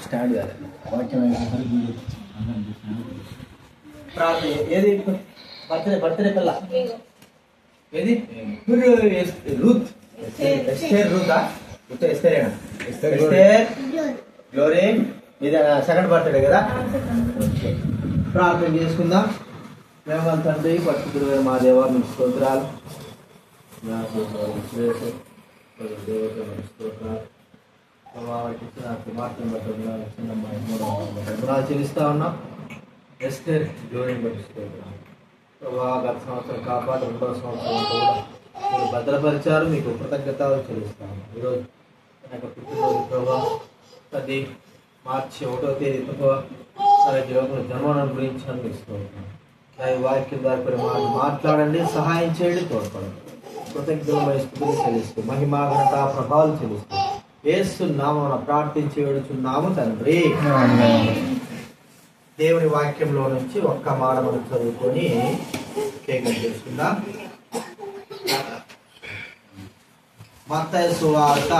Stand కాదు వాక్యం ప్రార్థన ఏది బర్త్డే పిల్ల ఏది రూత్ ఎస్టేర్ రూతా ఎస్టేరేనా ఎస్టేర్ గ్లోరీ ఇది సెకండ్ బర్త్డే కదా. ప్రార్థన చేసుకుందాం. మేము తండ్రి పరిశుద్ధుడైన మా దేవా మీకు స్తోత్రాలు. చెల్లిస్తా ఉన్నాం. ఎస్టేర్ గ్లోరీని బట్టి స్తోత్రాలు. గత సంవత్సరం కాపాడు, 2వ సంవత్సరం కూడా మీరు భద్రపరిచారు. మీకు కృతజ్ఞతలు చెల్లిస్తాము. ఈరోజు పుట్టినరోజు ప్రభావ అది మార్చి 1వ తేదీ తన జీవన జన్మనం గురించి అనిపిస్తున్నాం. వాక్యం దాని మాట్లాడండి, సహాయం చేయండి, తోడ్పడండి. కృతజ్ఞతలు స్థుతులు చెల్లిస్తూ మహిమా ఘనత ప్రభావాలు చెల్లిస్తూ యేసునామమున ప్రార్థించి వేడుచున్నాము తండ్రి. దేవుని వాక్యంలో నుంచి ఒక్క మాట మనం చదువుకొని కేకం చేసుకుందాం. మత్తయి సువార్త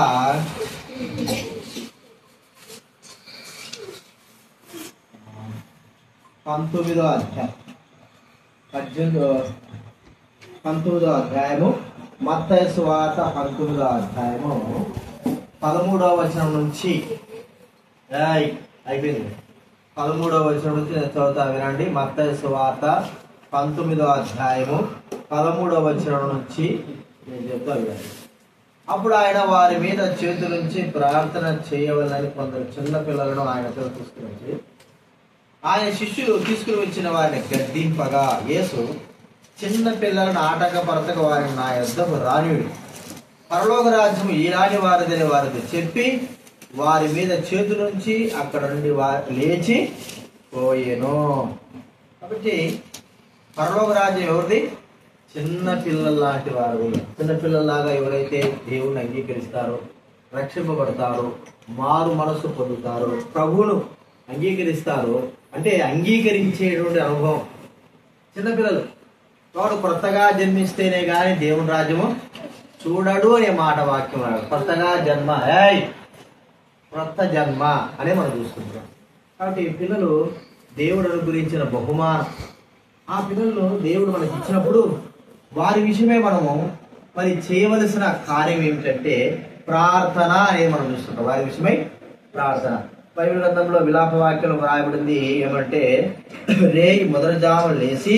19వ అధ్యాయము మత్తయి సువార్త 19వ అధ్యాయము 13వ వచనం నుంచి అయిపోయింది. 13వ వచనం నుంచి నేను చదువుతా వినండి. మత్తయి సువార్త 19వ అధ్యాయము 13వ వచనం నుంచి నేను చెప్తా వినండి. అప్పుడు ఆయన వారి మీద చేతులుంచి ప్రార్థన చేయవలని కొందరు చిన్న పిల్లలను ఆయనతో తీసుకుని ఆయన శిష్యులు తీసుకుని వచ్చిన వారిని గద్దింపగా యేసు చిన్న పిల్లలను ఆటంకపరచక వారిని నా యొద్దకు రానియుడు, పరలోక రాజ్యము ఈనాటి వారిదని వారితో చెప్పి వారి మీద చేతులుంచి అక్కడ నుండి లేచి పోయేను. కాబట్టి పరలోక రాజ్యం ఎవరిది? చిన్న పిల్లల లాంటి వారు. చిన్న పిల్లల్లాగా ఎవరైతే దేవుణ్ణి అంగీకరిస్తారో, రక్షింపబడతారో, మారు మనసు పొందుతారో, ప్రభువును అంగీకరిస్తారో, అంటే అంగీకరించేటువంటి అనుభవం చిన్నపిల్లలు. వాడు కొత్తగా జన్మిస్తేనే కానీ దేవుని రాజ్యము చూడడు అనే మాట వాక్యం. కొత్తగా జన్మ, కొత్త జన్మ అనే మనం చూస్తుంటాం. కాబట్టి పిల్లలు దేవుడు అనుగ్రహించిన బహుమానం. ఆ పిల్లలను దేవుడు మనకి ఇచ్చినప్పుడు వారి విషయమే మనము మరి చేయవలసిన కార్యం ఏమిటంటే ప్రార్థన అనేది మనం చూస్తుంటాం. వారి విషయమై ప్రార్థన. బైబిల్ గ్రంథంలో విలాప వాక్యం రాయబడింది ఏమంటే, రేయి మొదటి జాము లేచి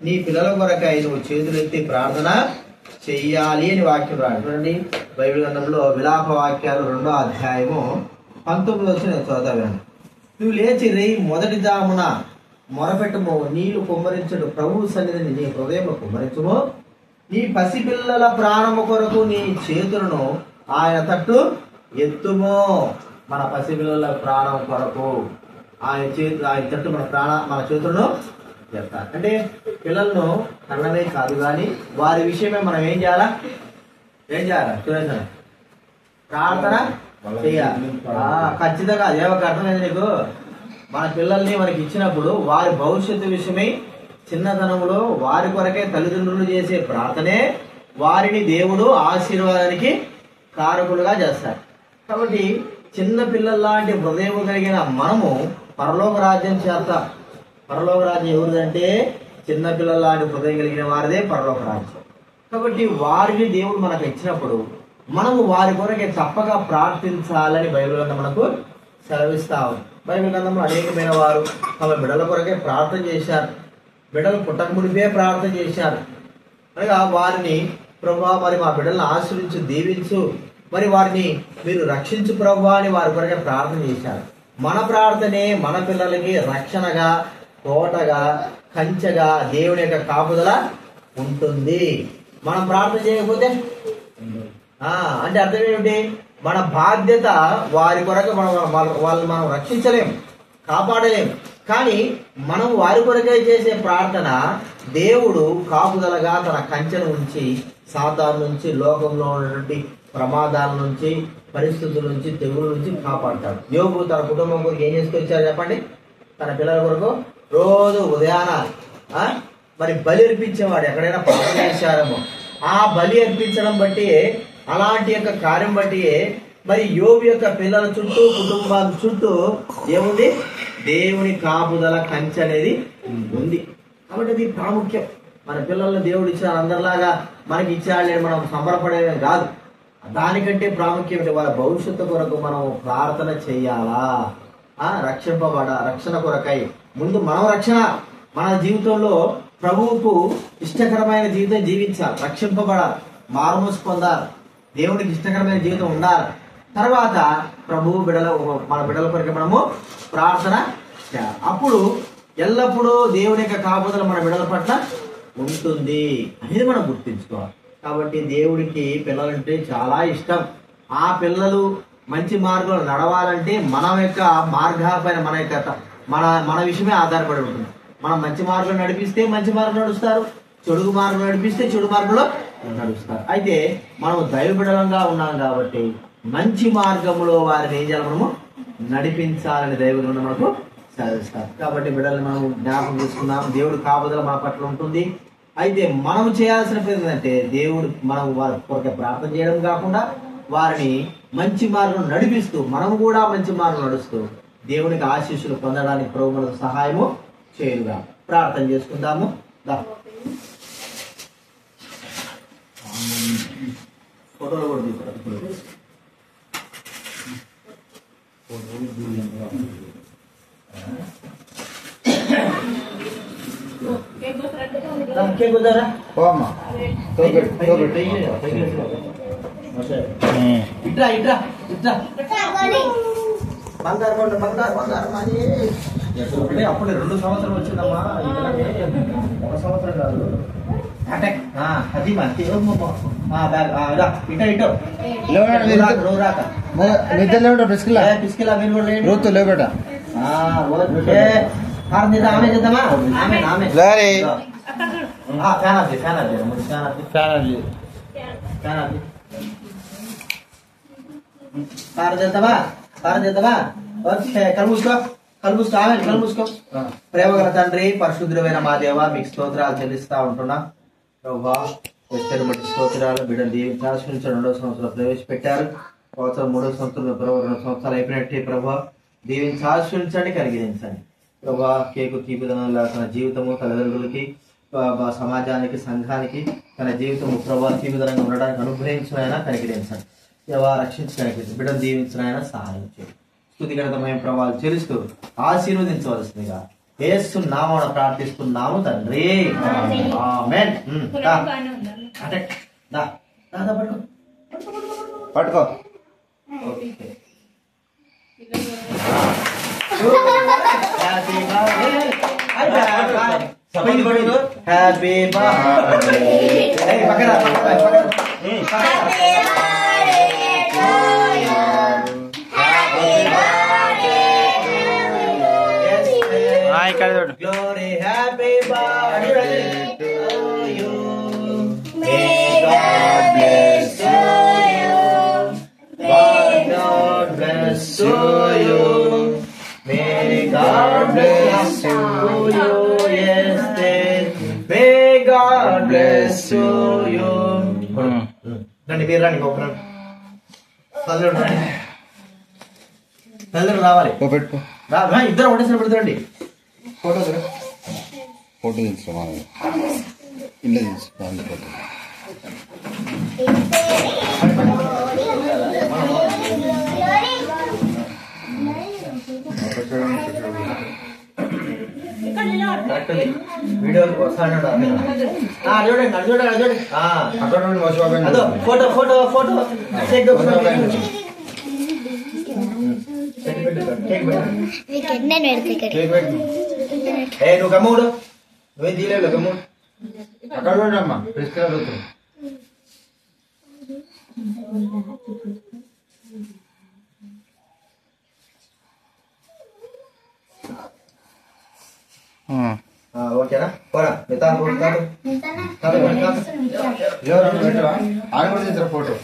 నీ పిల్లల కొరకై నువ్వు చేతులెత్తి ప్రార్థన చెయ్యాలి అని వాక్యం రాయండి. బైబిల్ గ్రంథంలో విలాప వాక్యాలు 2వ అధ్యాయము 19 వచ్చి నేను చదువుతాను. నువ్వు లేచి రేయి మొదటి జామున మొరపెట్టుము, నీళ్లు కుమ్మరించుడు ప్రభు సన్నిధిని నీ హృదయంలో కుమ్మరించుము, నీ పసిపిల్లల ప్రాణము కొరకు నీ చేతులను ఆయన తట్టు ఎత్తుము. మన పసిపిల్లల ప్రాణం కొరకు ఆయన తట్టు మన చేతులను ఎత్తాలి. అంటే పిల్లలను కన్నమే కాదు కానీ వారి విషయమే మనం ఏం చేయాలా చూడండి, ప్రార్థన చేయాలి. ఖచ్చితంగా అదే ఒక అర్థమైంది నీకు. మన పిల్లల్ని మనకి ఇచ్చినప్పుడు వారి భవిష్యత్తు విషయమై చిన్నతనంలో వారి కొరకే తల్లిదండ్రులు చేసే ప్రార్థనే వారిని దేవుడు ఆశీర్వాదానికి కారకులుగా చేస్తారు. కాబట్టి చిన్న పిల్లల్లాంటి హృదయం కలిగిన మనము పరలోక రాజ్యం చేస్తాం. పరలోక రాజ్యం ఎవరిదంటే చిన్న పిల్లల్లాంటి హృదయం కలిగిన వారిదే పరలోక రాజ్యం. కాబట్టి వారిని దేవుడు మనకు ఇచ్చినప్పుడు మనము వారి కొరకే తప్పగా ప్రార్థించాలని బైబిల్ గ్రంథం మనకు సెలవిస్తాము. బైబిల్ గ్రంథంలో అనేకమైన వారు తమ బిడ్డల కొరకే ప్రార్థన చేశారు. బిడ్డలు పుట్టక మునిపే ప్రార్థన చేశారు. అనగా వారిని ప్రభువా మరి మా బిడ్డలను ఆశ్రయించు, దీవించు, మరి వారిని మీరు రక్షించు ప్రభువా అని వారి కొరకే ప్రార్థన చేశారు. మన ప్రార్థనే మన పిల్లలకి రక్షణగా, కోటగా, కంచెగా, దేవుని యొక్క కాపుదల ఉంటుంది. మనం ప్రార్థన చేయకపోతే అంటే అర్థం ఏమిటి? మన బాధ్యత వారి కొరకు వాళ్ళని మనం రక్షించలేం, కాపాడలేం. కానీ మనం వారి కొరకే చేసే ప్రార్థన దేవుడు కాపుదలగా తన కంచెను ఉంచి సాతాను నుంచి, లోకంలో ఉన్నటువంటి ప్రమాదాల నుంచి, పరిస్థితుల నుంచి, తెగుల నుంచి కాపాడతాడు. యోగు తన కుటుంబం కొరకు ఏం చేసుకొచ్చారు చెప్పండి? తన పిల్లల కొరకు రోజు ఉదయాన మరి బలి అర్పించేవాడు. ఎక్కడైనా పాపం చేశారేమో ఆ బలి అర్పించడం బట్టి, అలాంటి యొక్క కార్యం బట్టి మరి యోబు యొక్క పిల్లల చుట్టూ కుటుంబాల చుట్టూ ఏముంది? దేవుని కాపుదల కంచె అనేది ఉంది. కాబట్టి అది ప్రాముఖ్యం. మన పిల్లల్ని దేవుడు ఇచ్చిన అందరిలాగా మనకి ఇచ్చాడని మనం సంబరపడేది కాదు. దానికంటే ప్రాముఖ్యం వాళ్ళ భవిష్యత్తు కొరకు మనం ప్రార్థన చెయ్యాలా, రక్షణ కొరకై ముందు మనం రక్షణ మన జీవితంలో ప్రభువుకు ఇష్టకరమైన జీవితం జీవించాలి, రక్షింపబడాలి, మారుమూసి పొందాలి, దేవునికి ఇష్టకరమైన జీవితం ఉండాలి. తర్వాత ప్రభువు మన బిడ్డల కొరకు మనము ప్రార్థన చేయాలి. అప్పుడు ఎల్లప్పుడూ దేవుని యొక్క కాపుదల మన బిడ్డల పట్ల ఉంటుంది అనేది మనం గుర్తించుకోవాలి. కాబట్టి దేవుడికి పిల్లలంటే చాలా ఇష్టం. ఆ పిల్లలు మంచి మార్గంలో నడవాలంటే మన యొక్క మార్గాలపైన మన విషయమే ఆధారపడి ఉంటుంది. మనం మంచి మార్గంలో నడిపిస్తే మంచి మార్గంలో నడుస్తారు, చెడు మార్గంలో నడిపిస్తే చెడు మార్గంలో నడుస్తారు. అయితే మనం దైవ బిడ్డలంగా ఉన్నాం కాబట్టి మంచి మార్గంలో వారిని ఏం చేయాలి? మనము నడిపించాలని దైవం మనకు చదివిస్తారు. కాబట్టి బిడ్డల్ని మనం జ్ఞాపకం చేసుకున్నాం. దేవుడు కాపుదల మన పట్ల ఉంటుంది. అయితే మనం చేయాల్సిన పని ఏంటంటే మనం వారి కొరకు ప్రార్థన చేయడం కాకుండా వారిని మంచి మార్గం నడిపిస్తూ మనం కూడా మంచి మార్గం నడుస్తూ దేవునికి ఆశీస్సులు పొందడానికి ప్రభు మనకు సహాయము చేయుగా. ప్రార్థన చేసుకుందాము. ఫోటోలు కూడా తీసుకుంటాం. ఇట్రా ఇట్రా ఇట్రా బంగారు కొండ బంగారు అప్పుడు 2 సంవత్సరం వచ్చిందమ్మా. 1 సంవత్సరం కాదు. అది మంచి పిసికిలా మీరు కూడా ఆమె చేద్దామా? ఆమె ఫ్యాన్ అది ఫ్యాన్ అది ఫ్యాన్ అది ఫ్యాన్ అది కారు చేద్దామా? ఓకే, కలుపుసుకో ఆమె కలుపుసుకో. ప్రేమగల తండ్రి, పరిశుద్ధుడైన మా దేవ, మీకు స్తోత్రాలు చెల్లిస్తా ఉంటున్నా. ప్రభా ఎస్తేరు బట్టి స్తోత్రాలు. బిడ్డలు దీవించాల్సి 2వ సంవత్సరం ప్రవేశపెట్టారు. 3వ సంవత్సరం 2 సంవత్సరాలు అయిపోయినట్టే ప్రభా దీవించాల్సి ఉంచండి, కలిగించండి ప్రభా. కేకు తీపిదనంలా తన జీవితము తల్లిదండ్రులకి, సమాజానికి, సంఘానికి తన జీవితము ప్రభా తీపిదనంగా ఉండడానికి అనుగ్రహించిన కనికరించండి. దేవా రక్షించడానికి బిడ్డను దీవించిన సహాయం చేయండి. స్తుతిగణితమైన ప్రభావాలు చెల్లిస్తూ ఆశీర్వదించవలసిందిగా యేసు నామమున ప్రార్థిస్తున్నాము తండ్రి. ఆమేన్. పట్టుకో. Happy birthday. Glory, happy birthday to you. May God bless you. God bless you. May God bless you. Yes, may God bless you. రండి మీరు రండి, ఒకరండి తల్లి రావాలి. ఇద్దరు ఒకటేసారి పెడతారండి. ఫోటో తీసుకో, ఇల్లు తీసుకో. వీడియో ఫోటో ఫోటో ఫోటో నువ్వు గమ్ముడు, నువ్వేం తీయలేవు గమ్ముడు. అక్కడ చూడమ్మా తీసుకెళ్ళి. ఓకేనా? పోరా ఆయన కూడా తీసారా ఫోటో?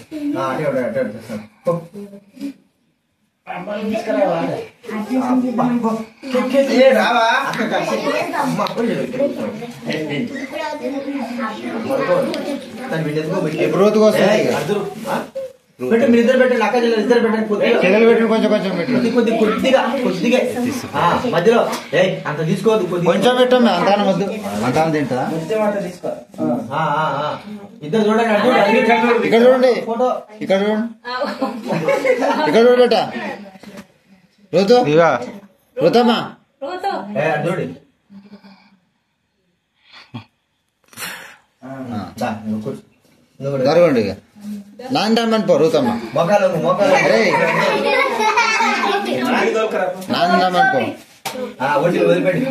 పెట్టు, మీరు ఇద్దరు పెట్టండి, అక్క చెల్లెలు ఇద్దరు పెట్టండి. కొద్దిగా మధ్యలో అంత తీసుకోవద్దు, కొంచెం పెట్టమ్మా, అంతా వద్దు, అంతా తింటా. ఇద్దరు చూడండి, ఇక్కడ చూడండి, ఫోటో ఇక్కడ చూడండి, ఇక్కడ చూడట రుతు రుతమ్మా చూడండి. జరగండి ఇక నాన్నమ్మని పో రుతమ్మ, మొక్కలు నాన్నమ్మని పో, వదిలిపెట్టి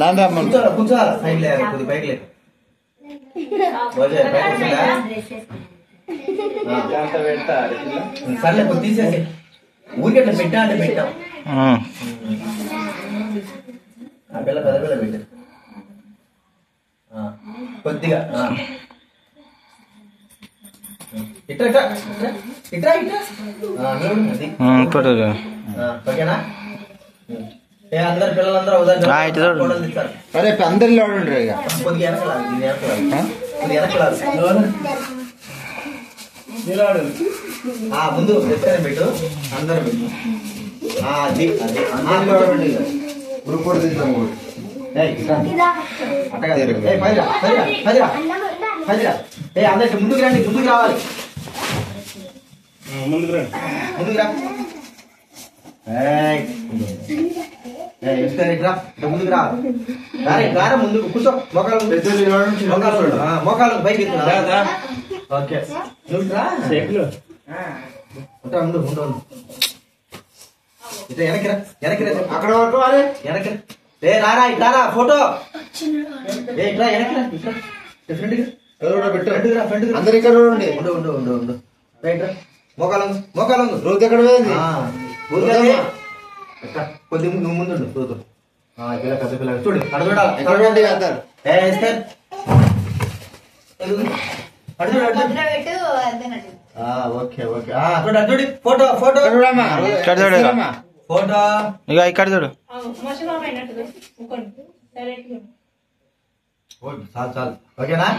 నాన్నమ్మని కూర్చోవాలి, సైడ్ లేదు కొద్ది పైకి లేదు. సర్లే కొద్ది తీసేసి ఊరికి అట్లా పెట్టా అంటే పెట్టాం. ఆ పిల్ల పెద్ద పిల్ల పెట్టా కొద్దిగా ఇట్లా ఇట్లా ఇట్లా ఇట్లా ఓకేనా? అందరు పిల్లలందరూ అరే అందరిలో ఉండ్రు ఇక కొద్దిగా ముందు పెట్టు అందరూ పెట్టు. అది గ్రూప్ కూడా తీద్దాం. అందరికి ముందుకు రండి, ముందుకు రావాలి, ముందుకు రా. ముందుకు రా, ముందుకు కూర్చో. మోకాలు పైకి ఓకే. ముందు ముందు ఇట్లా వెనక్కిరా, వెనక్కిరా, అక్కడ వరకు వెనక్కిరా. రారా ఇట్లా ఫోటో ఇట్లా వెనక్కిరా, ఇట్లా ఫ్రెండ్ అందరు ఇక్కడ చూడండి. ఉండు రైట్ రా. మోకాలు రోజు ఎక్కడ పోయింది కొద్ది నువ్వు ముందు రోజు పెద్ద పిల్ల చూడు అడు చూడాలి. ఎక్కడ చూడండి అందరు ఓకే ఓకే చూడు ఫోటో ఫోటో ఫోటో ఇక ఇక్కడ చూడు. చాలు చాలు ఓకేనా.